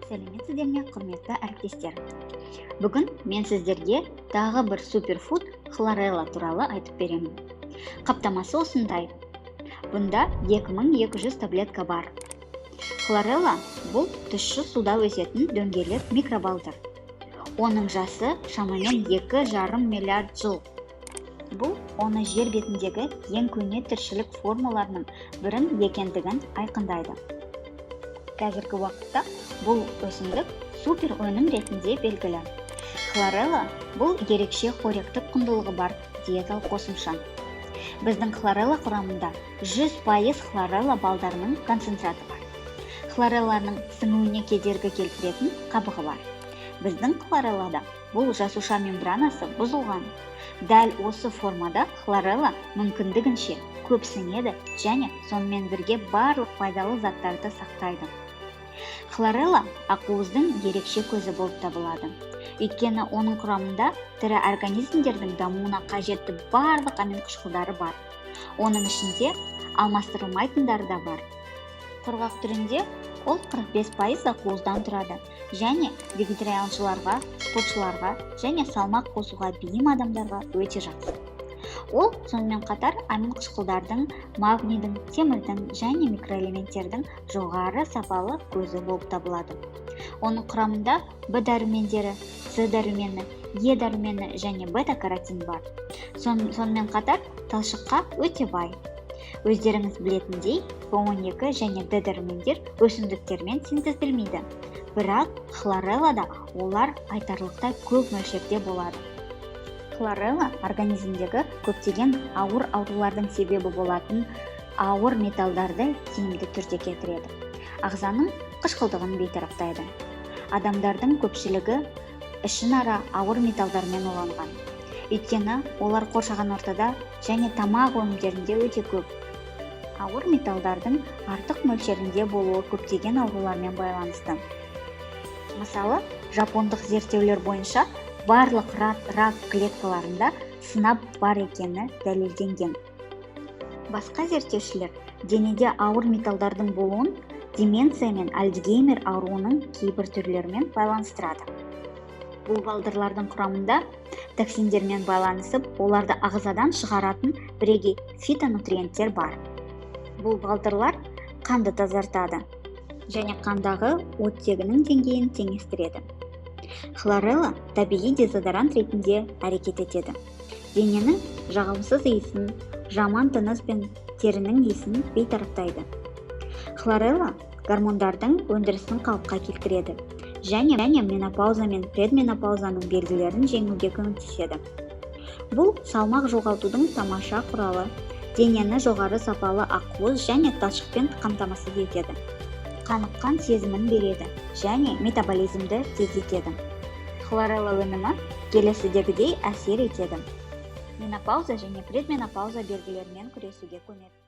Сәлеметсіздер ме, құрметті әріптестер. Бүгін мен сіздерге тағы бір суперфуд хлорелла туралы айтып беремін. Қаптамасы осындай. Бұнда 2200 таблетка бар. Хлорелла бұл тұщы суда өсетін дөңгелек микробалдыр. Оның жасы шамамен 2,5 миллиард жыл. Бұл оны жер бетіндегі ең көне тіршілік формаларының бірін екендігін айқындайды. Қазіргі уақытта бұл өсімдік супер өнім ретінде белгілі. Хлорелла бұл ерекше қоректік құндылығы бар диеталық қосымша. Біздің хлорелла құрамында 100% хлорелла балдарының концентраты бар. Хлорелланың сіңуіне кедергі келтіретін қабығы бар. Біздің хлореллада бұл жасуша мембранасы бұзылған. Дәл осы формада хлорелла мүмкіндігінше көп сіңеді және сонымен бірге барлық пайдалы заттарды сақтайды. Хлорелла ақуыздың ерекше көзі болып табылады. Өйткені оның құрамында тірі организмдердің дамуына қажетті барлық аминқышқылдары бар. Оның ішінде алмастырылмайтындары да бар. Құрғақ түрінде ол 45% ақуыздан тұрады және вегетарианшыларға, спортшыларға және салмақ қосуға бейім адамдарға өте жақсы. Ол сонымен қатар аминқышқылдардың, магнийдің, темірдің және микроэлементтердің жоғары сапалы көзі болып табылады. Оның құрамында В дәрумендері, С дәрумені, Е дәрумені және бета-каротин бар. Сонымен қатар талшыққа өте бай. Өздеріңіз білетіндей, В12 және Д дәрумендер өсімдіктермен синтезделмейді. Бірақ хлореллада олар айтарлықтай көп мөлшерде болады. Хлорелла организмдегі көптеген ауыр аурулардың себебі болатын ауыр металдарды тиімді түрде кетіреді. Ағзаның қышқылдығын бейтараптайды. Адамдардың көпшілігі ішінара ауыр металдармен уланған. Өйткені олар қоршаған ортада және тамақ өнімдерінде өте көп. Ауыр металдардың артық мөлшерінде болуы көптеген аурулармен байланысты. Мысалы, жапондық зерттеулер бойынша барлық рак клеткаларында сынап бар екені дәлелденген. Басқа зерттеушілер денеде ауыр металдардың болуын деменция мен Альцгеймер ауруының кейбір түрлерімен байланыстырады. Бұл балдырлардың құрамында токсиндермен байланысып, оларды ағзадан шығаратын бірегей фитонутриенттер бар. Бұл балдырлар қанды тазартады және қандағы оттегінің деңгейін теңестіреді. Хлорелла табиғи дезодорант ретінде әрекет етеді. Денені жағымсыз иісін, жаман тыныс пен терінің иісін бейтараптайды. Хлорелла гормондардың өндірісін қалыпқа келтіреді және менопауза мен предменопаузаның белгілерін жеңуге көмектеседі. Бұл салмақ жоғалтудың тамаша құралы, денені жоғары сапалы ақуыз және талшықпен қамтамасыз етеді. Қаныққан сезімін береді және метаболизмді тездетеді. Хлорелла өнімі келесідегідей әсер етеді. Менопауза және предменопауза белгілерімен күресуге көмек